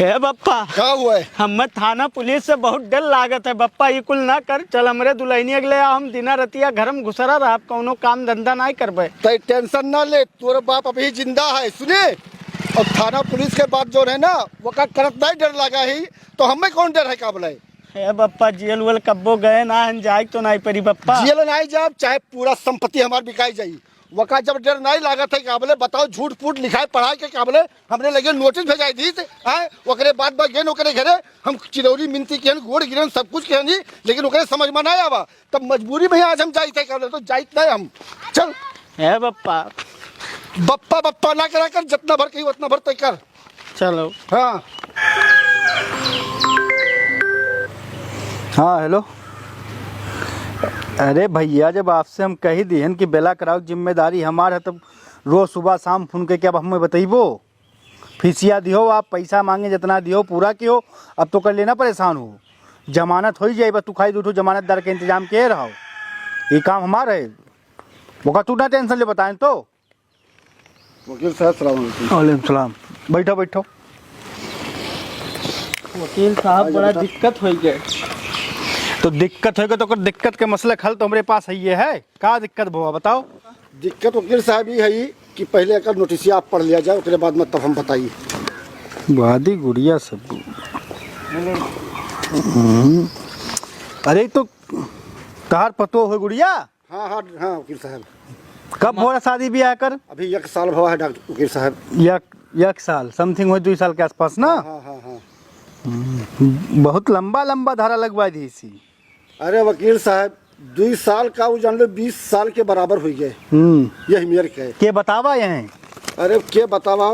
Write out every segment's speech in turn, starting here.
है बप्पा। क्या हुआ है? हमें थाना पुलिस से बहुत डर लागत है बप्पा। ये कुल ना कर, चल हमरे दुल्हनी अगले हम दिना रतिया घर में घुसरा रहा, कौनो काम धंधा नहीं करबे। तो टेंशन ना ले, तोरे बाप अभी जिंदा है सुने। और थाना पुलिस के बाद जो है ना वो का करत नहीं डर लगा ही, तो हमें कौन डर है काबले। है बप्पा, जेल वेल कब्बो गए ना हम जाए तो नहीं परी बप्पा। जेल नहीं जाए चाहे पूरा संपत्ति हमार बिकाई जाई, वका जब डर नहीं लागत है काबले। बताओ झूठ फूट लिखाए पढ़ाई के काबले हमने लगे नोटिस भेजाई दी है। ओकरे बाद गए ओकरे घरे हम चिरौरी मिनती किहन, गोड़ गिरन, सब कुछ किहन जी, लेकिन ओकरे समझ में नहीं आवा। तब मजबूरी में आज हम जाते काबले, तो जाइत नहीं हम। चल है बप्पा। बप्पा बप्पा ना करा कर, जितना भर कही उतना भर तय कर। चलो। हाँ हाँ हेलो। अरे भैया, जब आपसे हम कही दिहन कि बेला कराओ जिम्मेदारी हमार है, तब रोज सुबह शाम फोन के क्या हमें बताइबो। फीसिया दियो, आप पैसा मांगे जितना दियो पूरा कियो। अब तो कर लेना परेशान हो, जमानत हो ही जाए, बस तू खाई दूठो जमानतदार के इंतजाम किए रहो। ये काम हमारा है, वो तू ना टेंशन ले बताएं तो। वकील साहब सलाम। सलाम। बैठो बैठो। वकील साहब बड़ा दिक्कत हो गए। तो दिक्कत होगा तो दिक्कत के मसले हल तो हमारे पास है। ये है का दिक्कत हुआ बताओ। दिक्कत वकील साहब ये है कि पहले अगर नोटिस आप पढ़ लिया जाए, उसके बाद में तब हम बताइए। वादी गुड़िया सब। अरे तो तहार पतो हो गुड़िया। हाँ हाँ हाँ वकील साहब। कब हो रहा शादी ब्याह कर? अभी 1 साल हुआ है डॉक्टर वकील साहब। एक साल समथिंग हो, 2 साल के आसपास ना। हाँ हाँ हाँ। बहुत लंबा लंबा धारा लगवा दी सी। अरे वकील साहब 2 साल का वो जान लो 20 साल के बराबर हो गए। यही मेयर के बतावा यहाँ। अरे के बतावा,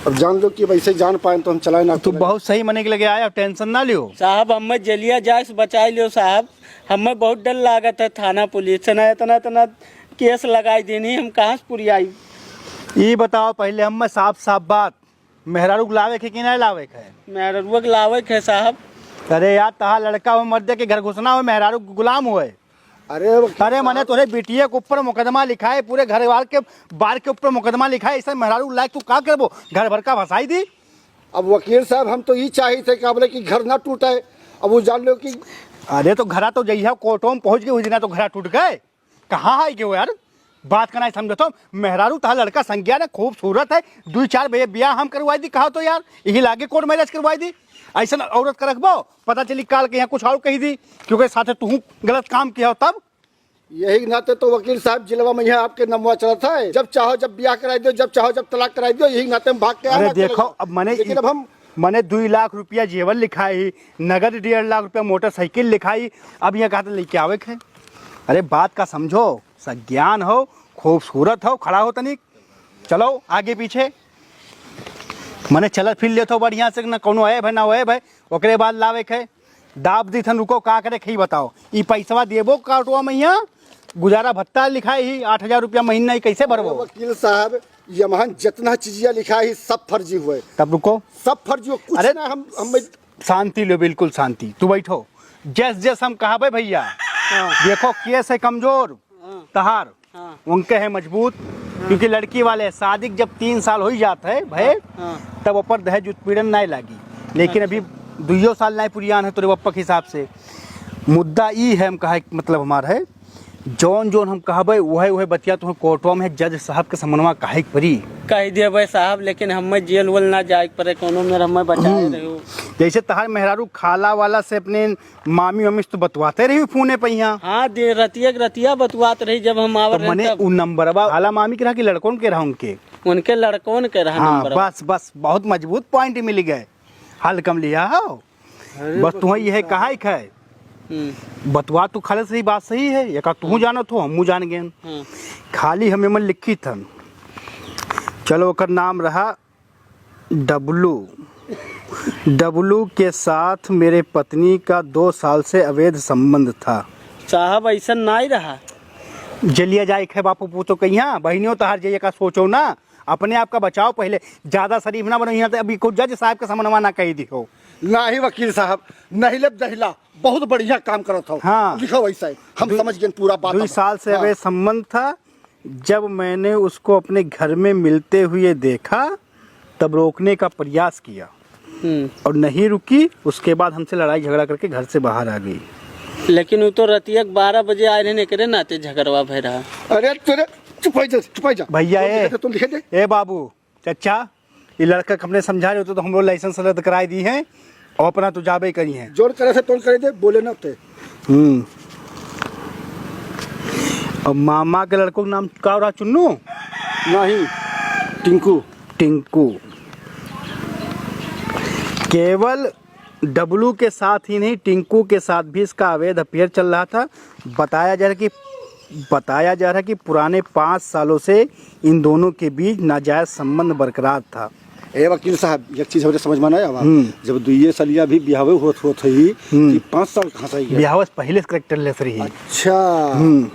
अब जान लो कि वैसे जान पाए तो हम चलाए ना। तू बहुत सही मने के लगे आया, टेंशन ना लियो साहब। हमें जलिया जाए से बचा लियो साहब। हमें बहुत डर लागत है थाना पुलिस से, ना इतना इतना केस लगाई देनी, हम कहाँ से पूरी आई। ये बताओ पहले हमें साफ साफ बात, मेहरारू लावे के कि नहीं लावे के? मेहरारू लावे के साहब। अरे यार तहा लड़का हो मर्दे के घर घुसना हो, मेहरारू गुलाम हुए। अरे मैंने तोरे बिटिया के ऊपर मुकदमा लिखा है, पूरे घर वाल के बार के ऊपर मुकदमा लिखा है। ऐसा मेहरारू लायक तू का करबो, घर भर का भसाई दी। अब वकील साहब हम तो ये चाहिए थे कि कि घर ना टूटे। अब वो जान लो कि अरे तो घरा तो जइया कोर्टों में पहुंच गए उस दिन तो घर टूट गए। कहाँ है क्यों यार, बात करना समझो तो। मेहरारू तहा लड़का संज्ञा है, खूबसूरत है, 2-4 ब्याह हम करवाई दी। कहा तो यार यही लागे कोर्ट मैरिज करवाई दी। ऐसा औरत का रखबो, पता चली काल के यहाँ कुछ और कही दी, क्योंकि साथे तू गलत काम किया हो तब। यही नाते तो वकील साहब जिलवा में यहाँ आपके नमवा चलता है, जब चाहो जब ब्याह कराई दो, जब चाहो जब तलाक कराई दो। यही नाते हम भाग के। अरे देखो अब मैंने 2 लाख रुपया जेवर लिखाई, नगद 1.5 लाख रुपया मोटरसाइकिल लिखाई। अब यहाँ कहा लेके आवे है। अरे बात का समझो, संज्ञान हो, खूबसूरत हो, खड़ा हो तनिक, चलो आगे पीछे मैंने चलत फिर ले तो बढ़िया से, ना कोनो है भाई ना है भाई। ओकरे बाद लावे के दाब दी थन, रुको का करे खी बताओ। ई पैसा देबो काटवा में यहाँ गुजारा भत्ता लिखाई ही 8,000 रुपया महीना, कैसे भरबो? वकील साहब ये महान जितना चीजिया लिखा है सब फर्जी हुए। तब रुको, सब फर्जी हो कुछ। अरे ना हम शांति लो, बिल्कुल शांति। तू बैठो, जैस हम कहा भैया। देखो केस है कमजोर, तहार उनके है मजबूत, क्योंकि लड़की वाले शादी जब 3 साल हो ही जाता है भाई, तब ऊपर दहेज उत्पीड़न नहीं लगी। लेकिन अभी 2 साल नहीं पुरियान है तोरे पप्पा के हिसाब से। मुद्दा ई है हम कहा मतलब हमारा है जौन हम कहबे वह बतिया तुम्हें कोर्टवा में जज साहब के समन्वय काहे परी कह देवे साहब। लेकिन हमें जेल वेल ना जाए पड़े, कोनो में हमें बचाए रहो। जैसे तहार मेहरारू खाला वाला से अपने मामी मम्मी तो बतवाते रही फोने पे यहाँ। हाँ रतिया बतवात रही जब हम आवर। तो मने उन नंबरवा खाला मामी के रहा कि लड़कों के रहा उनके लड़कों के रहा। हाँ बस बहुत मजबूत पॉइंट मिल गए, हल कम लिया हो। बस तुम्हें यह कहा है बतवा तू खाले सही बात सही है, या तू जानो तो हमू जान गए। खाली हमें मन लिखी थन। चलो ओकर नाम रहा डब्लू के साथ मेरे पत्नी का 2 साल से अवैध संबंध था। साहब ऐसा नहीं रहा। जलिया जाए है बापू पूछो कहीं बहनियों तहार जाइए का सोचो ना, अपने आप का बचाओ पहले, ज्यादा शरीफ ना बनो। यहाँ अभी कुछ जज साहब का समन्वय ना कही दिखो। ना ही वकील साहब नहीं लब दहिला बहुत बढ़िया काम करत हो। हाँ लिखो वैसा हम समझ गए पूरा बात। 2 साल से अवैध संबंध था। जब मैंने उसको अपने घर में मिलते हुए देखा तब रोकने का प्रयास किया, और नहीं रुकी, उसके बाद हमसे लड़ाई झगड़ा करके घर से बाहर आ गई। लेकिन वो तो रतिया 12 बजे आए रहने करे नाते झगड़वा भय रहा। अरे तेरे चुप जा भैया तुम लिखे दे। ए बाबू चचा, ये लड़का हमने समझा रहे हो तो हम लोग लाइसेंस रद्द कराई दी है और अपना तो जाबे करी है। जोर करे से तोड़ करे दे, बोले ना थे। और मामा के लड़कों का नाम का रहा? चुन्नू नहीं, टिंकू। टिंकू। केवल डब्लू के साथ ही नहीं, टिंकू के साथ भी इसका अवैध अफेयर चल रहा था। बताया जा रहा है कि पुराने 5 सालों से इन दोनों के बीच नाजायज संबंध बरकरार था। ए वकील साहब, एक चीज हमरे समझ में नहीं आवा। जब दुइये सलिया भी बिहावे होत ही कि 5 साल कहाँ से गया? बिहाव पहले करेक्टर लेस रही। अच्छा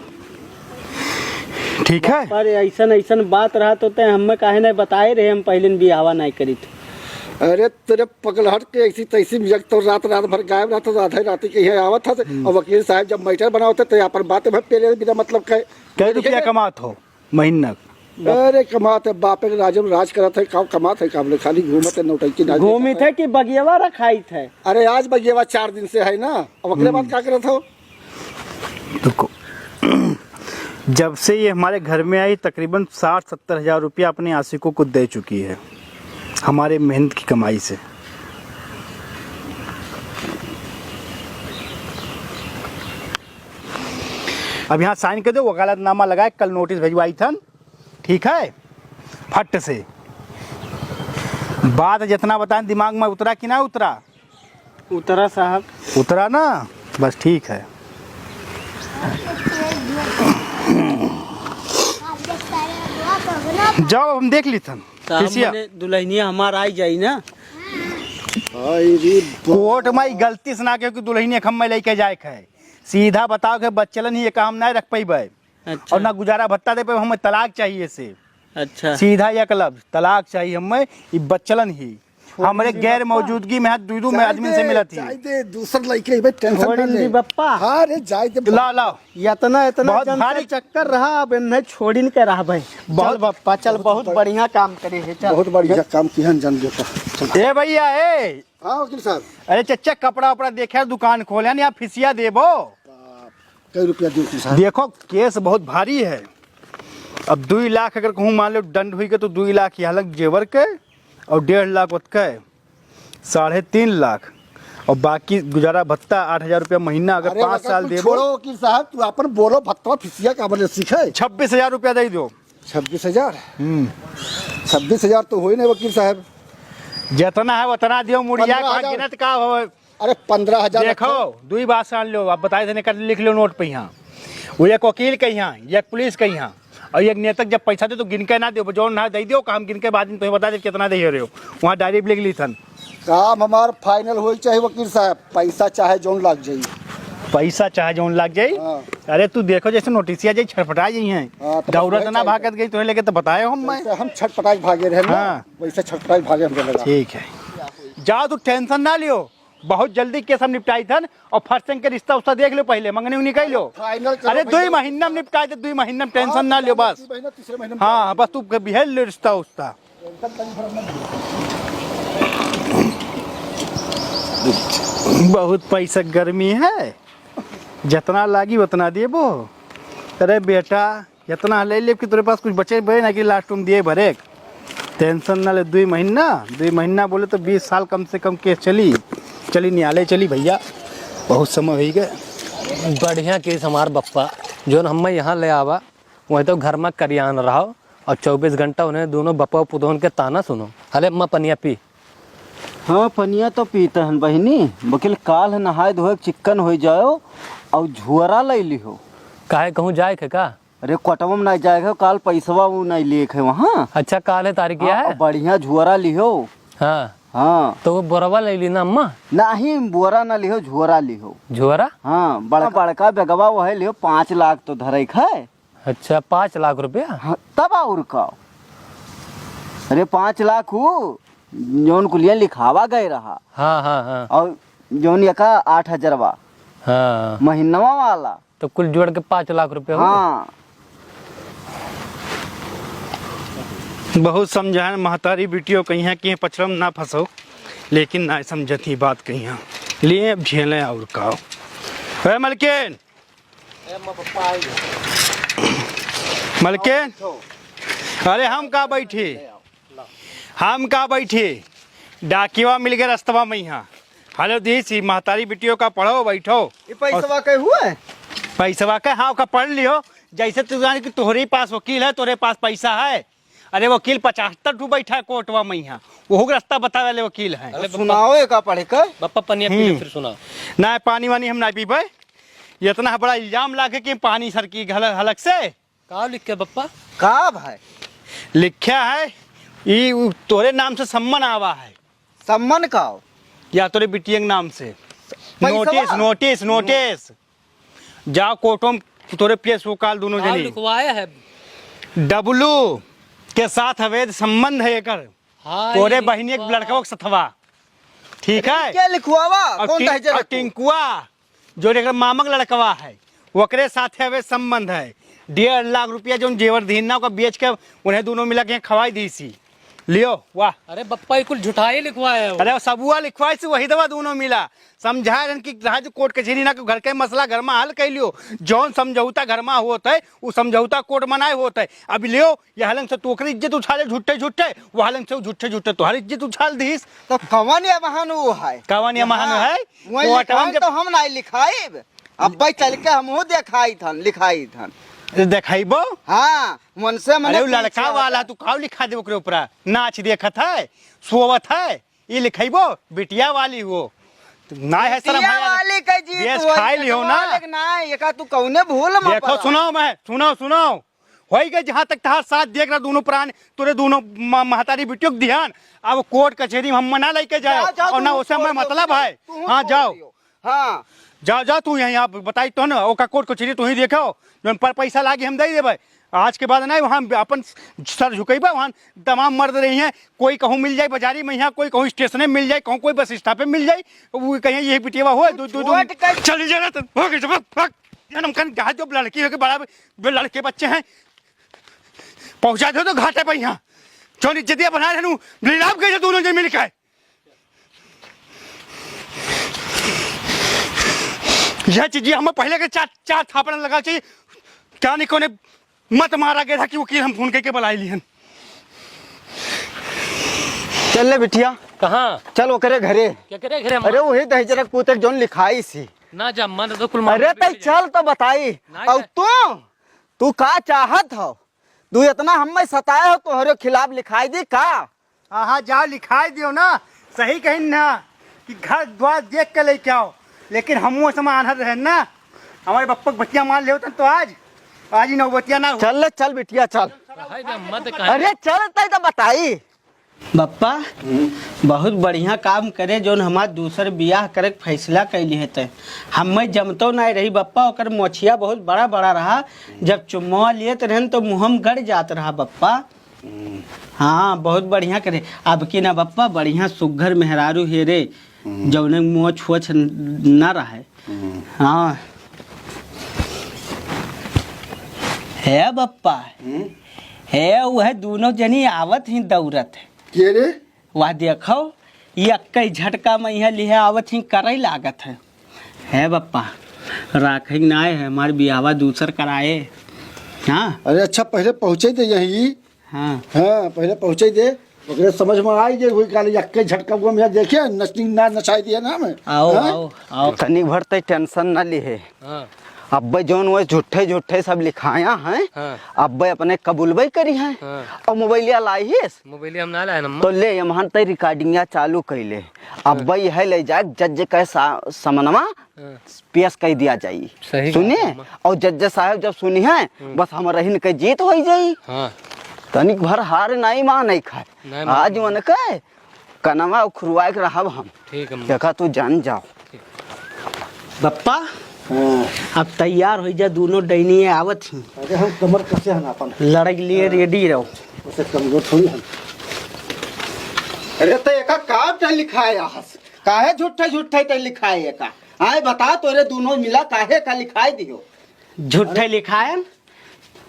ठीक है। पर ऐसा बात रहा तो हमें काहे नहीं बताए रहे, हम पहले बिहावा नहीं करी थे। अरे तेरे पगलहट के ऐसी तैसी मिजक तो रात भर गायब रहता था, आधा रात के यहाँ आवत था। और वकील साहब जब मैटर बना होते तो यहाँ पर बातें भर पेले बिना मतलब कै रुपया कमात हो महीना? अरे कमाते बापे के राजम राज करत है, कमात है काबले, खाली घूमते नौटंकी घूमी थे कि बगियावा रखाई थे। अरे आज बगियावा 4 दिन से है ना, अब अगले बात क्या करत हो? जब से ये हमारे घर में आई तकरीबन 60-70 हज़ार रुपया अपने आशिकों को दे चुकी है, हमारे मेहनत की कमाई से। अब यहाँ साइन कर दो, वकालतनामा लगाए, कल नोटिस भिजवाई था। ठीक है, फट से बात जितना बताएं दिमाग में उतरा कि ना उतरा? उतरा साहब, उतरा ना, बस ठीक है। जाओ हम देख ली था। दुल्हनिया हमारा आई जाई ना। कोर्ट में गलती से ना क्योंकि दुल्हनिया खम में लेके जाए है, सीधा बताओ कि बच्चलन ही ये काम नहीं रख पेबे। अच्छा। और ना गुजारा भत्ता दे पे, हमें तलाक चाहिए से। अच्छा, सीधा एक लफ्ज तलाक चाहिए हमें, ये बच्चलन ही हमारे गैर मौजूदगी में दूधू में आदमी से मिला थी। दे दूसर लड़के भाई टेंशन ना ले बप्पा। अरे जाए दे ला लाओ, इतना बहुत भारी चक्कर रहा, अब इन्हें छोड़िन के रहा भाई। बहुत बप्पा चल, बहुत बढ़िया काम करे है। चल बहुत बढ़िया काम किया जन देता। ए भैया ए, हाँ वकील साहब। अरे चच्चा कपड़ा वपड़ा देखे दुकान खोले या फिसिया देबो? कई रुपया दे वकील साहब? देखो केस बहुत भारी है। अब 2 लाख अगर कहूँ मान लो दंड हुई के तो 2 लाख यहाँ लग जेवर के और 1.5 लाख उसका 3.5 लाख और बाकी गुजारा भत्ता 8,000 रुपया महीना। अगर 5 साल दे छोड़ो वकील साहब, तू अपन बोलो भत्ता फिसिया का बोले सीखे। 26,000 रुपया दे दो। 26,000? 26,000 तो हो ही नहीं वकील साहब। जितना है उतना दियो मुड़िया का 15,000 गिनत का हो। अरे 15,000 देखो 2 बात जान लो, आप बताए देने का लिख लो नोट पे। यहाँ वो एक वकील के यहाँ, एक पुलिस के यहाँ और एक नेता जब पैसा दे तो गिन के ना दो, जो ना दे दो काम गिन के बाद में तुम्हें बता दे कितना दे रहे हो। वहाँ डायरेक्ट लिख ली थन। काम हमार फाइनल हो चाहे वकील साहब, पैसा चाहे जोन लग जाये। पैसा चाहे जोन लग जाये। हाँ। अरे तू देखो जैसे नोटिसिया जाई छटपटा जाई हैं। हाँ, तो दौड़त ना भागत गई तुम्हें लेके तो बताए हम। हम छटपटाई भागे रहे ना, हाँ। वैसे छटपटाई भागे हम लगा। ठीक है, जाओ तू टेंशन ना लियो, बहुत जल्दी केस हम निपटाई था। और फर्स्ट के रिश्ता उसका देख लो पहले, मंगनी निकाल लो। अरे 2 महीना में निपटाई थे, 2 महीना में टेंशन ना लियो बस। हाँ बस तू बिहेल लो रिश्ता उसका। बहुत पैसा गर्मी है, जितना लागी उतना देबो। अरे बेटा इतना ले ले कि तेरे पास कुछ बचे भरे ना कि लास्ट में दिए भरे। टेंशन ना ले, 2 महीना बोले तो 20 साल कम से कम केस चली न्यायालय चली भैया, बहुत समय हो गए। बढ़िया केस हमार बप्पा जो हम यहाँ ले आवा वही तो घर में करियान रहो और 24 घंटा उन्हें दोनों बप्पा पुतोहन के ताना सुनो। अरे अम्मा पनिया पी। हाँ पनिया तो पीता हन बहिनी, वकील काल नहाए धोए चिक्कन हो जाओ और झुअरा ले ली हो। काहे कहूँ जाए खे का? अरे क्वार्टर में नहीं जाएगा, काल पैसवा वो नहीं ले है वहाँ। अच्छा काल है तारीख क्या है? बढ़िया झुअरा लिहो। हाँ हाँ तो वो बोरवा ले ली ना अम्मा? नहीं बोरा ना लिहो, झुअरा लिहो। झुअरा? हाँ बड़का बेगवा वह लिहो, 5 लाख तो धरे है। अच्छा 5 लाख रुपया? हाँ, तब और का? अरे 5 लाख हो जौन कुलिया लिखावा गए रहा। हाँ हाँ हाँ। और जौन यका 8,000 हाँ महीनवा वाला, तो कुल जोड़ के 5 लाख रुपया। हाँ बहुत समझाएं महतारी बेटियों कहीं है कि पचड़म ना फंसो। लेकिन ना समझती बात कहीं लिए अब झेलें और का है मलकिन मलकिन अरे हम का बैठे डाकिया मिल गए रस्तवा में यहाँ हेलो दी महतारी बिटियों का पढ़ो बैठो ये पैसा के हुआ है पैसा का हाँ का पढ़ लियो जैसे तू जाने कि तुम्हारे पास वकील है तुम्हारे पास पैसा है अरे वकील 75 बैठा है कोर्टवा में यहाँ वो रास्ता बतावे वाले वकील है अरे सुनाओ एक पढ़े का बप्पा पनिया पी लो, फिर सुना। ना पानी वानी हम ना पीबे इतना बड़ा इल्जाम लागे कि पानी सर की हलक से का लिख के बप्पा का भाई लिखा है ये तोरे नाम से सम्मन आवा है सम्मन का या तोरे बिटिया के नाम से पैसा नोटिस जाओ कोर्टों में तोरे पेश वकाल दोनों का जनी लिखवाया है। डब्लू के साथ अवैध संबंध है एकर हाँ, तोरे ये बहनी के लड़का के सथवा ठीक है क्या लिखवावा और कौन दहेज और टिंकुआ जो एकर मामक लड़कवा है ओकरे साथ अवैध संबंध है 1.5 लाख रुपया जो जेवर दीना का बेच के उन्हें दोनों मिला के खवाई दी सी लियो वाह अरे बप्पा ये कुल झुठाई लिखवाया है वो। अरे सबुआ लिखवाई से वही दवा दोनों मिला समझाए कि जो कोर्ट कचहरी ना घर के मसला घर में हल कर लियो जौन समझौता घर में होता है वो समझौता कोर्ट मनाए होता है अब लियो ये हलन से तोकरी इज्जत उछाले झूठे झूठे वो हलन से झूठे झूठे तुम्हारी इज्जत उछाल दीस तो कवन ये महान वो है कवन ये महान है वही लिखाई तो हम नहीं लिखाई अब भाई चल के हम देखाई थन लिखाई थन देखाइबो हाँ मन से अरे वो लड़का वाला तू काव लिखा दे ओकरे ऊपर नाच देखत है सोवत है ये लिखाइबो बिटिया वाली वो ना है शर्म है वाली के जी बेस तू खाई लियो ना लेकिन ना ये का तू कौने भूल मत देखो सुनो होई गए जहाँ तक तहार साथ देख रहा दोनों प्राण तोरे दोनों महतारी बिटियों के ध्यान अब कोर्ट कचहरी में हम मना लेके जाओ और ना उससे हमें मतलब है हाँ जाओ हाँ जाओ तू यहीं आप बताई तो ना ओका कोर्ट कचहरी तू ही देखो जौन पर पैसा लागे हम दे देवे आज के बाद ना वहाँ अपन सर झुकेबा वहाँ तमाम मर्द रही हैं कोई कहूँ मिल जाए बाजारी में यहाँ कोई कहूँ स्टेशन में मिल जाए कहूँ कोई बस स्टॉप पे मिल जाए वो कहीं यही पिटिया हो चल जाना तो हो गई जन्म कहा जो लड़की हो के बड़ा लड़के बच्चे हैं पहुँचा दो तो घाटे पे यहाँ चौन इज्जतिया बना रहे नीलाम कैसे दोनों जन मिल के यह चीज हमें पहले के चार थापड़न लगा चाहिए क्या नहीं कोने मत मारा गया था कि वकील हम फोन करके बुलाई लिहन चल ले बिटिया कहाँ चल वो करे घरे क्या करे घरे अरे वही दहेजरक पुतक जोन लिखाई सी ना जा मन तो कुल अरे तई चल तो बताई और तू का चाहत हो तू इतना हमें सताए हो तोहरे खिलाफ लिखाई दी का हाँ जाओ लिखाई दियो ना सही कहीं ना कि घर द्वार देख के लेके आओ लेकिन हम समान रहे ना हमारे बप्पा बच्चियां मान ले तो आज ही नौबतिया ना चल बिटिया चल मत अरे चल तई तो बताई बप्पा बहुत बढ़िया काम करे जो हमार दूसर बियाह करे के फैसला कैली है ते हमें जमतो नहीं रही बप्पा ओकर मोछिया बहुत बड़ा बड़ा रहा जब चुम्मा लिए रहन तो मुँह गड़ जात रहा बप्पा हाँ बहुत बढ़िया करे अब की ना बप्पा बढ़िया सुघर मेहरारू हेरे जौने मुँह छुअछ न रहे हाँ है बप्पा है वह दोनों जनी आवत ही दौड़त है के रे वह देखो ये कई झटका में यह लिहे आवत ही करे लागत है बप्पा राखे ना है हमारे बियावा दूसर कराए हाँ अरे अच्छा पहले पहुँचे दे यही हाँ हाँ पहले पहुँचे दे ओकरे समझ में आई जे हुई काले यक्के झटका को मैं देखे नचनी ना नचाई दिया ना मैं आओ आओ आओ तनी भर तई टेंशन न लिए अब जोन वो झूठे सब लिखाया हैं अब अपने कबूलबई करी हैं और मोबाइलिया लाई है मोबाइल हम ना लाए नम्मा तो ले यमहन तई रिकॉर्डिंग चालू कैले अब है ले जाए जज के समनमा पेश कर दिया जाई सुनिए और जज साहब जब सुनी है बस हम रहीन के जीत हो जाई तनिक भर हार नहीं मां नहीं खाए आज मन के कनमा खुरवा के रहब हम ठीक है देखा तू जान जाओ बप्पा अब तैयार हो जा दोनों डैनी आवत ही अरे हम कमर कसे हन अपन लड़ाई लिए रेडी रहो उसे कमजोर थोड़ी हन अरे तो एका काम टे लिखाया हस काहे झूठे टे लिखाए का आए बता तोरे दोनों मिला काहे का लिखाई दियो झूठे लिखायन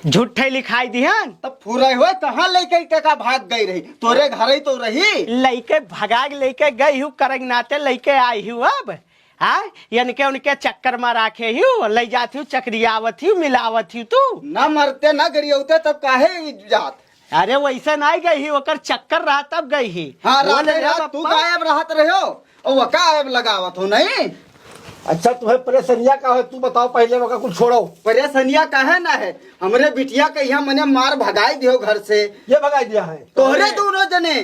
झूठे लिखाई दिहन तब फूरे हुए कहाँ लेके टका भाग गई रही, तोरे घर ही तो रही। लइके भगाग लेके गई हूँ करग नाते लेके आई हूँ अब। हाँ यानी के उनके चक्कर में राखे हूँ, ले जाती हूँ चक्रियावत हूँ मिलावत हूँ तू। ना मरते ना गरियौते तब काहे जात। अरे वैसे नहीं गई ही, ओकर चक्कर रहा तब गई ही। हाँ बोले रात रे रात तू बप्पा, गायब रहत रहे हो और वो गायब लगावत हो नहीं। अच्छा तुम्हें परेशानियाँ का है तू बताओ पहले, वका कुछ छोड़ो। परेशानियाँ काहे ना है, हमरे बिटिया के यहाँ मने मार भगाई दियो घर से। ये भगाई दिया है तोहरे दोनों जने।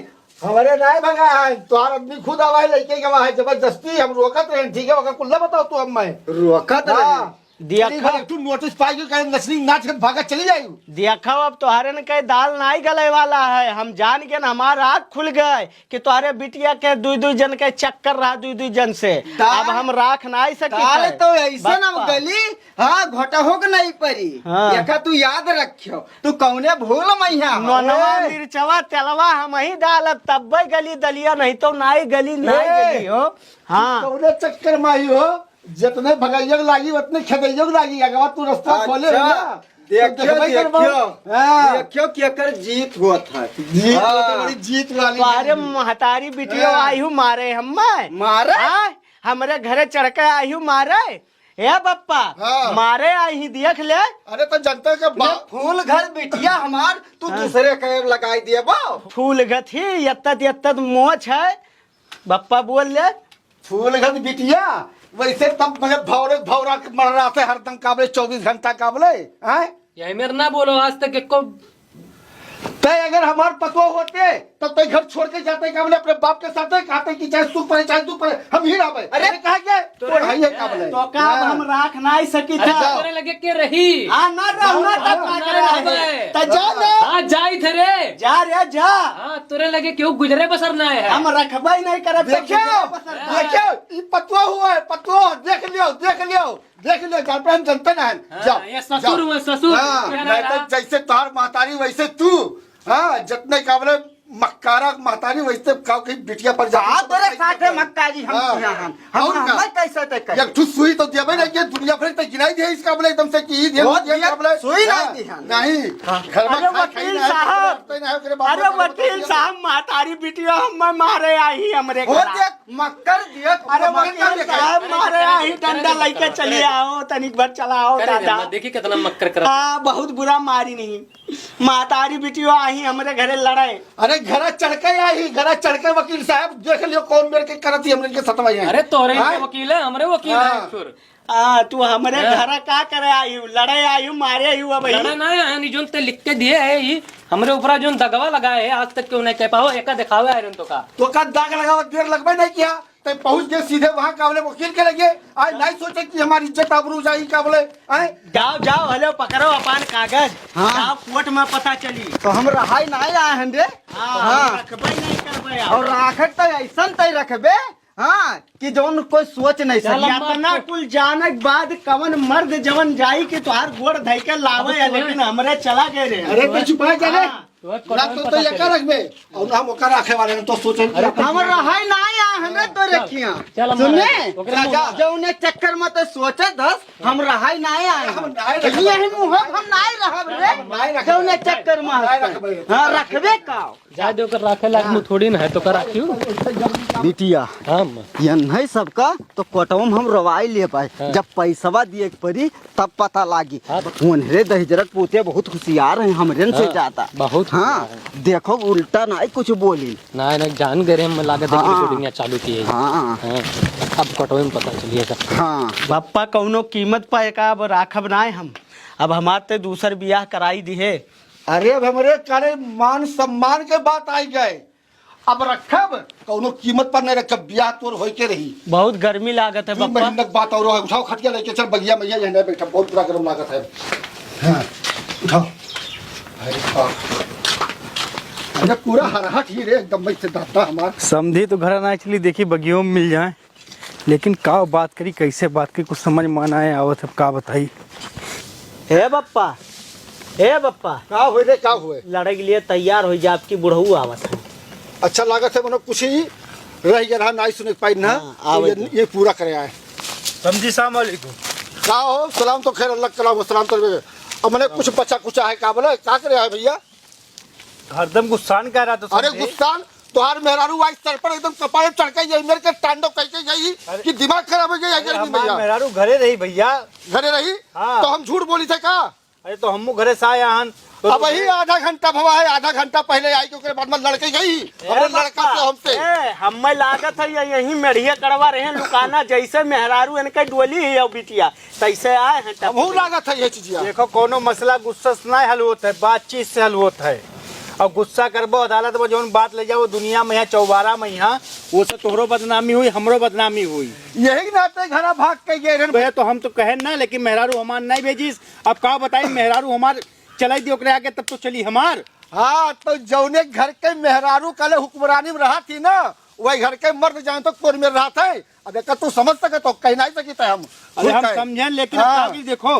हमारे नहीं भगा है, तुम्हारा आदमी खुद आवाज लेके गवा है जबरदस्ती, हम रोकत रहे। ठीक है वका कुल्ला बताओ तू। अब मैं रोकत रहे। देखो तू नोटिस पाई कहीं नसली नाच के भागा चली जाएगी। देखो अब तुम्हारे ने कहीं दाल नहीं गले वाला है। हम जान के ना हमारा आँख खुल गए कि तुम्हारे बिटिया के दू जन के चक्कर रहा दू जन से। अब हम राख नहीं सके। ताले तो ऐसा ना गली। हाँ घोटा हो के नहीं परी। हाँ। देखा तू याद रखियो, तू कौने भूल मैया नोनवा मिर्चवा तेलवा हम ही डालब तब गली दलिया, नहीं तो नहीं गली नहीं गली हो। हाँ कौने चक्कर में आई हो, जितने भगाइयोग लागी उतने खेदैयोग लागी। अगवा तू रास्ता खोले हो ना। देखियो हाँ। देखियो केकर जीत हुआ था। जीत हाँ। तो बड़ी जीत वाली। तुम्हारे महतारी बिटिया आई हूँ मारे हम मारे? हमारे घरे चढ़ के आई हूँ मारे। ए बप्पा हाँ। मारे आई ही देख ले। अरे तो जनता का बाप फूल घर बिटिया हमार तू दूसरे के लगाई दिए बा। फूल गथी यत्तत मोच है। बप्पा बोल ले फूल घर बिटिया वैसे तब मगर भौरा मर रहा था हरदम काबले 24 घंटा काबले। यही मेरे ना बोलो आज तक एक को। तय अगर हमारे पतो होते तो तय घर छोड़ के जाते काबले अपने बाप के साथ, कहते कि चाहे सुख पड़े चाहे दुख पड़े हम ही रहे। अरे कहा क्या तो भाई है काबले तो का अब हम राख नहीं सकी था। तोरे लगे के रही। हाँ ना रहना तब का करे तो जा ले। हाँ जाई थे रे। जा रे जा। हाँ तोरे लगे क्यों गुजरे बसर ना है। हम रखबा ही नहीं करब। देखियो ये पतवा हुआ है, पतवा देख लियो जान पे हम जनते ना है। जाओ ये ससुर हुआ ससुर। नहीं तो जैसे तार महतारी वैसे तू। हाँ जितने काबले मक्कारा महतारी वैसे काव की बिटिया पर जा। तोरे साथ मक्कारी हम कैसे तय कर। एक ठुस सुई तो दिया नहीं कि दुनिया भर तक गिनाई दिया इसका बोले एकदम से की दिया काबले सुई नहीं दिया। नहीं घर में अरे वकील साहब, अरे वकील साहब महतारी बिटिया हम मारे आई हमरे हो घर। देख मक्कर दिया। अरे वकील साहब मारे आई डंडा लेके चले आओ तनिक भर चलाओ दादा। देखिए कितना मक्कर कर। हाँ बहुत बुरा मारी नहीं। महतारी बिटिया आई हमरे घरे लड़े। अरे घर चढ़के आई, घर चढ़के वकील साहब देख लियो कौन मेरे के करती हमरे के सतवाई है। अरे तोरे हाँ? वकील है हमरे वकील है हाँ। फिर। तू हमरे घर का करे आई हूँ, लड़े आई हूँ, मारे आई हूँ। अब लड़े ना है निजोन ते लिख के दिए है ही हमरे ऊपर जोन दगवा लगाए है आज तक क्यों नहीं कह पाओ। एका दिखावे आयरन तो का तो का दाग लगाओ देर लगबे नहीं किया तो पहुंच गए सीधे वहां काबले वकील के लगे। आज नहीं सोचे कि हमारी इज्जत आबरू जाएगी काबले। जाओ जाओ हेलो पकड़ो अपन कागज। जाओ कोर्ट में पता चली। तो हम रहाई नहीं आए हैं रे। हाँ रखबे नहीं करबे। और राखत तो ऐसा तय रखबे। हाँ कि जौन कोई सोच नहीं सकी। अपना कुल जाने के बाद कवन मर्द जवन जाई कि तुहार गोड़ धई के लावे है, लेकिन हमरे चला गए रे। अरे तो छुपा क्या रे हाँ। ना तो ये कर रखबे और ना हम ओकर रखे वाले ने तो सोचे हम रहाई नहीं आए हैं तो रखिया। चल सुने जौने चक्कर में तो सोचे दस हम रहाई नहीं आए हैं। यही मुँह हम नहीं रहब रे। जौने चक्कर में हाँ रखबे का जा दो कर राखे लाख में थोड़ी ना है तो कर राखियो बिटिया। हाँ ये नहीं सबका तो कोटवा में हम रवाई ले पाए। जब पैसवा दिए पड़ी तब पता लागी। उन्हें दहिजरक पोते बहुत होशियार है हमरे से जाता बहुत। हाँ देखो उल्टा नहीं कुछ बोली ना जान गए हम लागत है रिकॉर्डिंग चालू की है। हाँ अब कटवे में पता चलिए सब। हाँ बप्पा कौनो कीमत पाए का अब राखब ना हम। अब हमारे दूसर बियाह कराई दी है। अरे अब हमरे करे मान सम्मान के बात आई गए। अब रखब कौनो कीमत पर नहीं रखब, ब्याह तोर होई के रही। बहुत गर्मी लागत है दू बप्पा। महीने बात और उठाओ खटिया लेके चल बगिया मैया यहाँ बैठा बहुत बुरा गर्म लागत है। हाँ उठाओ। अरे पूरा हराहट ही रे एकदम से दाता हमार। समझी तो घर ना चली देखी बगियों में मिल जाए, लेकिन का बात करी कैसे बात करी कुछ समझ में ना आए आवत अब का बताई। हे बप्पा का हुए रे का हुए? लड़े के लिए तैयार हो जा, आपकी बुढ़ऊ आवत है। अच्छा लागत है मनो कुछ ही रह गया नहीं सुने पाई ना। ये पूरा करे आए। समझी सलाम अलैकुम। का हो सलाम तो खैर अल्लाह कलाम सलाम तो अब मैंने कुछ बचा कुचा है, का बोले क्या करे है भैया? हरदम गुस्सान कह रहा था। अरे गुस्सान तुहार मेहरारू आज सर पर एकदम कपारे चढ़ के गई, मेरे के तांडव कह के गई कि दिमाग खराब हो गया भैया। मेहरारू घरे रही भैया। घरे रही? हाँ। तो हम झूठ बोली थे का? अरे तो हम घरे से आया हन तो अब वही आधा घंटा भवा है, आधा घंटा पहले आई क्योंकि बाद में लड़के गई हमरे लड़का से हमसे। हमें लागत है यही मेढ़िया करवा रहे हैं लुकाना, जैसे मेहरारू इनके डोली है बिटिया तैसे आए हैं। बहुत लागत है ये चीज। देखो कोनो मसला गुस्सा से नहीं हल होता है, बातचीत से हल होता है। और गुस्सा करबो अदालत में जौन बात ले जाओ दुनिया में यहाँ चौबारा में यहाँ वो से तोहरो बदनामी हुई, हमरो बदनामी हुई। यही नाते घरा भाग के गए भैया तो हम तो कहे ना, लेकिन मेहरारू हमार नहीं भेजीस। अब का बताई मेहरारू हमार चलाई दी ओकरे आगे तब तो चली हमार। हाँ तो जौने घर के मेहरारू कल हुक्मरानी में रहा थी ना, वही घर के मर्द जाए तो कोर में रहा था। अब एक तू समझ सके तो कह नहीं सकी थे हम। अरे हम समझें, लेकिन हाँ। देखो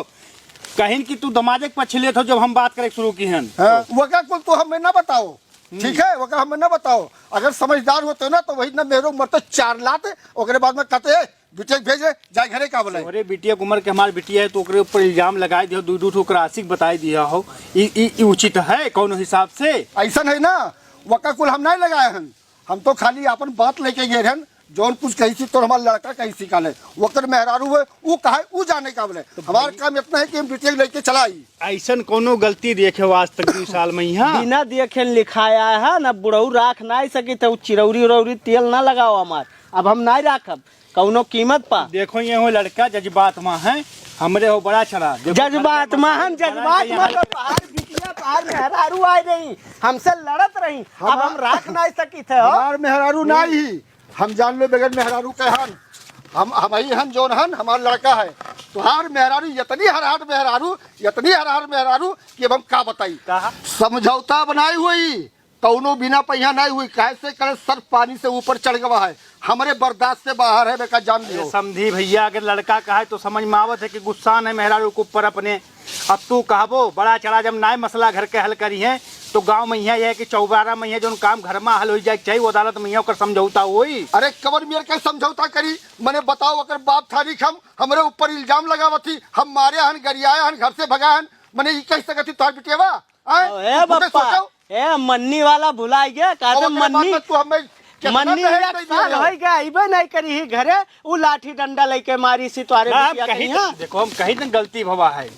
कहीं कि तू दमादे के पछले थे जब हम बात करे शुरू की हैं। हाँ। वका कुल तो हमें ना बताओ, ठीक है? वका हमें ना बताओ। अगर समझदार होते ना तो वही ना मेरो मरते 4 लात, ओकरे बाद में कहते बिटिया भेजे जाए घरे का बोले। अरे बिटिया उम्र के हमार बिटिया है तो ओकरे ऊपर इल्जाम लगाए दियो, दू ठोकर आशिक बताई दिया हो, ई उचित है कौन हिसाब से? ऐसा नहीं ना, वका कुल हम नहीं लगाए हैं। हम तो खाली अपन बात लेके गए हैं, जौन कुछ कही थी तो हमारा लड़का कहीं सीखा ले वकर मेहरारू है वो कहा वो जाने का बोले। हमारा काम इतना है कि हम बिटिया लेके चलाई। ऐसा कोनो गलती देखे आज तक 2 साल में यहाँ बिना देखे लिखाया है ना, बुढ़ऊ राख नहीं सकी तो चिरौरी उरौरी तेल ना लगाओ हमार। अब हम नहीं राखब कौनो कीमत पा। देखो ये हो लड़का जज्बात माँ है, हमरे हो बड़ा चढ़ा जज्बात महान जज्बात बाहर मेहरारू आए नहीं, हमसे लड़त रही। अब हम राख नहीं सकी थे। हमार मेहरारू नहीं, हम जान लो बगैर मेहरारू के हन, हम ही हन जोन हन हमार लड़का है। तुहार मेहरारू इतनी हरहर मेहरारू, इतनी हरहर मेहरारू कि अब हम का बताई। समझौता बनाई हुई कौनो बिना पहिया नहीं हुई, कैसे करे सर पानी से ऊपर चढ़ गवा है, हमारे बर्दाश्त से बाहर है। बेका जान लियो समझी भैया, अगर लड़का कहा है तो समझ में आवत है कि गुस्सा है मेहरारू के ऊपर अपने। अब तू कहबो बड़ा चढ़ा जब नाय मसला घर के हल करी है तो गांव में यह है कि चौबारा में जो काम घर में हल हो जाए चाहिए, वो अदालत में कर समझौता हुई। अरे कबर मेरे का समझौता करी मैंने बताओ, अगर बाप थारी हम हमारे ऊपर इल्जाम लगावा थी, हम मारे हन गरियाए हन घर से भगाए हन, मैंने कह सकती तुहार बिटियावा ए बप्पा ए मन्नी वाला भुला गया का मन्नी तू हमें मन्नी एक साल हो गया इबे नहीं करी ही घरे वो लाठी डंडा लेके मारी सी तुम्हारे बिटिया। देखो हम कहीं ना गलती भवा है,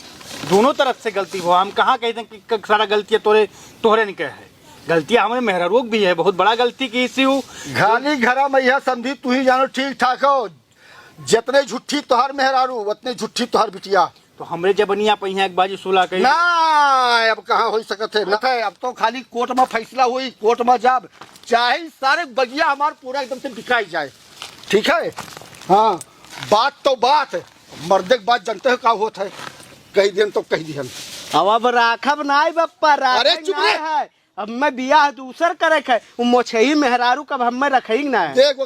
दोनों तरफ से गलती हुआ। हम कहाँ कहते हैं कि सारा गलती तोहरे नहीं कहे है, गलती हमारे मेहरारू भी है, बहुत बड़ा गलती की इसी हूँ। घाली घरा मैया समझी तू ही जानो ठीक ठाक हो, जितने झूठी तोहार मेहरारू उतने झूठी तोहार बिटिया। तो हमरे जबनिया पहिया एक बाजी सुला कही ना अब कहाँ हो सकते है। अब तो खाली कोर्ट में फैसला हुई, कोर्ट में जब चाहे सारे बगिया हमार पूरा एकदम से बिकाई जाए, ठीक है? हाँ बात तो बात मर्दे की बात जानते हो का होता है, कही दिन तो कही दिन। अब राखब नहीं बप्पा, अरे चुप रे। है अब मैं बियाह दूसर करे है वो मोछही मेहरारू कब हम में रखे ना है। देख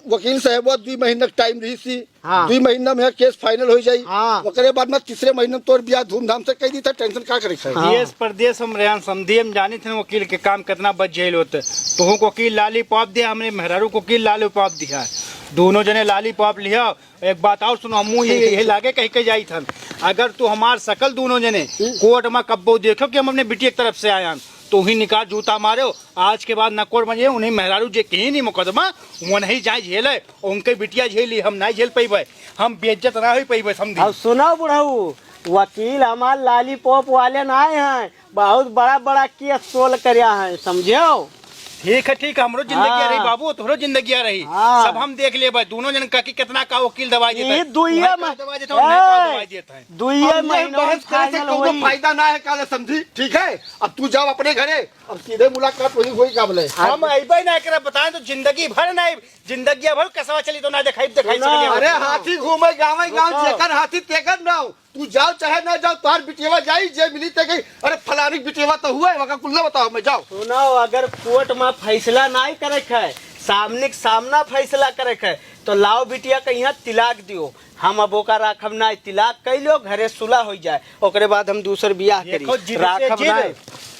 वकील साहब 2 महीना टाइम रही सी। हाँ। 2 महीना में केस फाइनल हो जाई। हाँ। ओकरे बाद में तीसरे महीने में तोर बियाह धूमधाम से कह दी था, टेंशन का करे है। हाँ। देश प्रदेश हम रेहान समझी, हम जानी थे वकील के काम कितना बच जेल होते। तो वकील लाली पॉप दिया, हमने मेहरारू को वकील लाली पॉप दिया, दोनों जने लाली पॉप लिया। एक बात और सुनो, हम ये लागे कह के जाई था, अगर तू हमार सकल दोनों जने कोर्ट में कब्बो देखो कि हम अपने बिटिया की तरफ से आया तो ही निकाल जूता मारो। आज के बाद न कोर्ट में उन्हें मेहरारू जे कहीं नहीं मुकदमा वो नहीं जाए झेले, उनके बिटिया झेली, हम नहीं झेल पेबे, हम बेइज्जत ना हो पेबे समझी। अब सुनो बुढ़ऊ, वकील हमार लॉलीपॉप वाले ना आए हैं, बहुत बड़ा बड़ा केस सोल्व करया है, समझो? ठीक है हमरो जिंदगी हाँ। रही बाबू, तोहरो जिंदगी रही। हाँ। सब हम देख ले दोनों जन का कितना का वकील दवाई देता है, दुइये दवाई देता है। महीनों में फाइनल हुई। फायदा ना है काले समझी, ठीक है? अब तू जाओ अपने घरे, अब सीधे मुलाकात वही हुई का बोले। हम अबे ना करे बताएं तो जिंदगी भर नहीं, जिंदगी भर कसवा चली तो ना दिखाई सकली। अरे हाथी घूमे गाँव गाँव जेकर हाथी तेकर ना हो, तू जाओ चाहे ना जाओ, तार बिटियावा जाई जे मिली ते गई। अरे फलानी बिटियावा तो हुआ है, वका कुल्ला बताओ मैं जाओ। सुनो, अगर कोर्ट में फैसला नहीं करे है, सामने सामना फैसला करे है तो लाओ बिटिया के यहाँ तिलाक दियो, हम अब ओका राखब ना, तिलाक कर लो, घरे सुलह हो जाए, ओकरे बाद हम दूसर बियाह करी। राखब ना,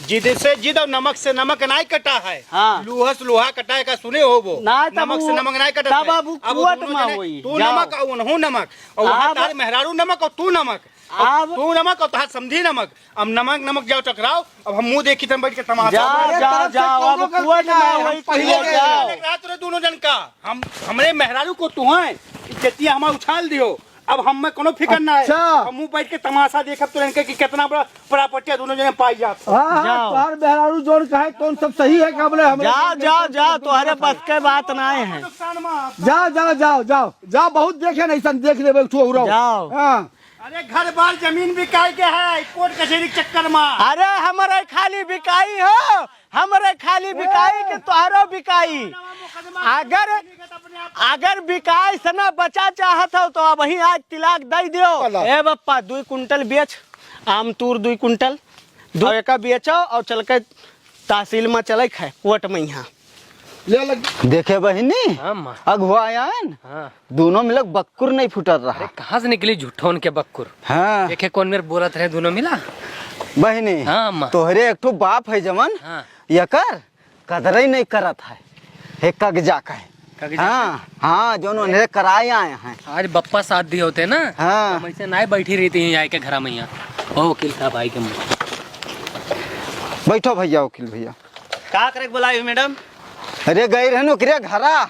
जिद से जिद और नमक से नमक नहीं कटा है। हाँ। लोहा से लोहा कटाए का सुने हो वो ना, नमक से नमक नहीं कटा। तब अब कोर्ट में हुई। तू नमक और उन्हों नमक और वहाँ तार मेहरारू नमक और तू नमक, अब तू नमक और तहां समझी नमक। अब नमक नमक जाओ टकराओ। अब हम मुंह देखी तम बैठ के तमाशा। जाओ जाओ जाओ अब कुआं में वही पहले पहले जाओ। रात रे दोनों जन का हम हमरे मेहरारू को तू है इज्जतिया हमार उछाल दियो। अब हम में कोनो फिकर ना है। अच्छा। हम मुंह बैठ के तमाशा देखब तो इनके कि कितना बड़ा प्रॉपर्टी दोनों जने पाई जात। हाँ जाओ। तोहर बेहरारू जोन कहे कौन सब सही है काबले हम जाओ जाओ जाओ तुम्हारे बस के बात ना है। नुकसान में जाओ जाओ जाओ जाओ जाओ बहुत देखे नहीं सन देख लेबे तू जाओ। हाँ अरे घर बार जमीन बिकाई के है कोर्ट कचहरी के चक्कर में। अरे हमारे खाली बिकाई हो, हमारे खाली बिकाई के तोहरो बिकाई। अगर बिकाई से ना बचा चाहत हो तो अब वही आज तिलाक दे दियो। ए बप्पा 2 कुंटल बेच, आमतूर 2 कुंटल 2 एक बेचो और चल के तहसील में चले है कोर्ट में यहाँ ले लग देखे बहिनी हाँ माँ। अगुआयन हाँ दोनों मिलक बक्कुर नहीं फुटत रहा। कहाँ से निकली झूठों के बक्कुर। हाँ देखे कौन मेरे बोलत रहे दोनों मिला। बहिनी हाँ माँ। तोहरे एक ठो बाप है जमन हाँ यकर कदर ही नहीं करत है। हे कगजा का है। कागजा हाँ हाँ जो उन्हें कराए आए हैं। आज बप्पा साथ दिए होते ना। हाँ। हम ऐसे ना बैठी रहती हैं आए के घर में यहाँ। ओ वकील साहब आई के मुँह। बैठो भैया वकील भैया। का करे बुलाई मैडम? अरे गई रहे नौकरी घरा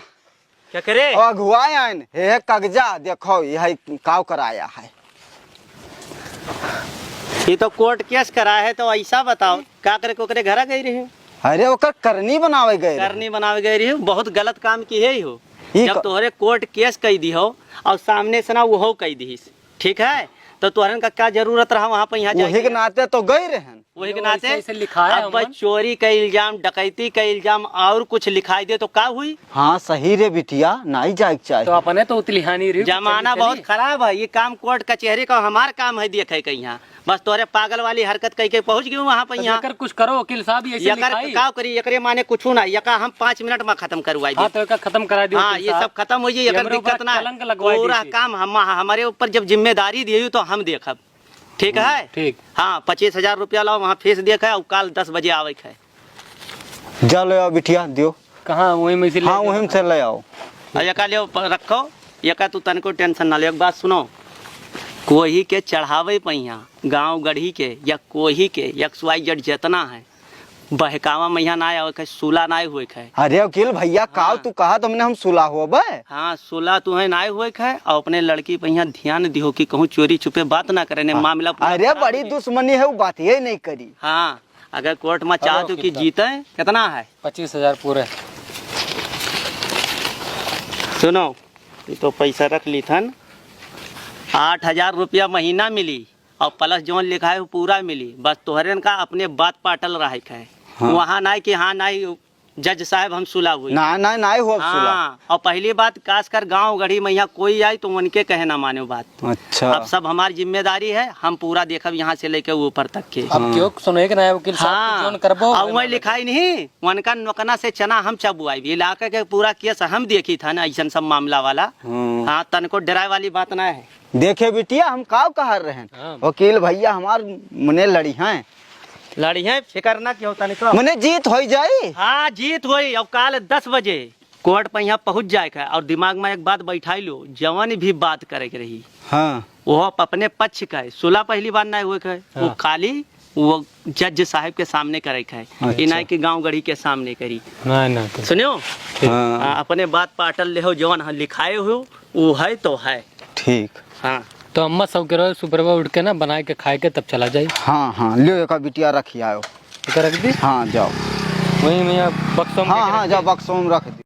क्या करे? और अगुआए आए हे कगजा देखो यह काव कराया है। ये तो कोर्ट केस करा है तो ऐसा बताओ का करे को करे घर गई रही? अरे ओकर करनी बनावे गए रहे। करनी बनावे गई रही, बहुत गलत काम की है हो। ई जब तोहरे कोर्ट केस कही दी हो और सामने से ना वो कही दी, ठीक है, तो तोहरन का क्या जरूरत रहा वहाँ पे यहाँ वही के जाके? नाते तो गए रहे। वही के ऐसे- नाते ऐसे लिखाया अब हमन। चोरी का इल्जाम, डकैती का इल्जाम और कुछ लिखाई दे तो का हुई? हाँ सही रे बिटिया नहीं जाए तो चाहिए। अपने तो उतलिहानी रही। जमाना बहुत खराब है। ये काम कोर्ट कचहरी का हमार काम है देखे के यहाँ। बस तोहरे पागल वाली हरकत कह के पहुँच गई वहाँ पे यहाँ। यकर कुछ करो वकील साहब ये ऐसे यकर लिखाई। का करी एकरे माने कुछ ना, यका हम 5 मिनट में खत्म करवाई हाँ दे। तो एका खत्म करा दियो हाँ वकील ये साहब। सब खत्म हो जाए, ये यकर हमरे ऊपर दिक्कत ना कलंक है। लगवाई पूरा दी थी। काम हमारे ऊपर जब जिम्मेदारी दी तो हम देखब, ठीक है? ठीक। हाँ 25,000 रुपया लाओ, वहाँ फीस देखा और कल 10 बजे आवे है। जा ले आओ बिटिया दियो। कहाँ वही में से ले हाँ गए। वहीं से ले आओ। और यका ले रखो, यका तू तनको टेंशन ना ले। एक बात सुनो, कोही के चढ़ावे पहिया गांव गढ़ी के या कोही के XYZ जितना है बहकावा मैया ना आवे है, सुला ना हुए है। अरे वकील भैया काव तू कहा तुमने हम सुला हुआ बे। हाँ सुला तुम्हें ना हुए है और अपने लड़की पे यहाँ ध्यान दियो कि कहूँ चोरी छुपे बात ना करे, नहीं मामला पूरा अरे खराब बड़ी हो जाए। दुश्मनी है वो बात ये नहीं करी। हाँ अगर कोर्ट में चाहते कि जीते, कितना है 25,000 पूरे। सुनो, ये तो पैसा रख ली थन, 8,000 रुपया महीना मिली और प्लस जो लिखा है वो पूरा मिली। बस तोहरे का अपने बात पाटल रहा है। हाँ। वहाँ ना कि हाँ ना जज साहब हम सुला हुई। ना ना ना हुआ सुला। हाँ और पहली बात खास कर गांव गढ़ी में यहाँ कोई आई तो उनके कहे ना माने बात। अच्छा अब सब हमारी जिम्मेदारी है, हम पूरा देखब यहाँ से लेके ऊपर तक के। अब क्यों सुनो एक ना वकील साहब हाँ जोन करबो। और वही लिखाई नहीं, उनका नौकना से चना हम चबुआई भी इलाके के पूरा केस हम देखी था ना, ऐसा सब मामला वाला। हाँ तनको डराए वाली बात ना है। देखे बिटिया हम काव कह रहे हाँ। हैं वकील भैया हमार मने लड़ी हैं। लड़ी है फिकर ना क्यों तनिक। मने जीत हो जाई। हाँ जीत हुई और कल 10 बजे कोर्ट पर यहाँ पहुँच जाए है। और दिमाग में एक बात बैठाई लो, जवन भी बात करे के रही हाँ वो अपने पक्ष का है। सुलह पहली बार ना हुए है, वो हाँ। खाली वो जज साहब के सामने करे है, अच्छा। इना की गांव गढ़ी के सामने करी। ना सुनियो हाँ अपने बात पाटल ले हो, जवन लिखाए हो वो है तो है। ठीक। हाँ तो अम्मा सब के रोज सुबह उठ के ना बनाए के खाए के तब चला जाए। हाँ हाँ लियो एक बिटिया रखी आओ। रख दी हाँ जाओ। वही में बक्सों में हाँ हाँ जाओ बक्सों में रख दी।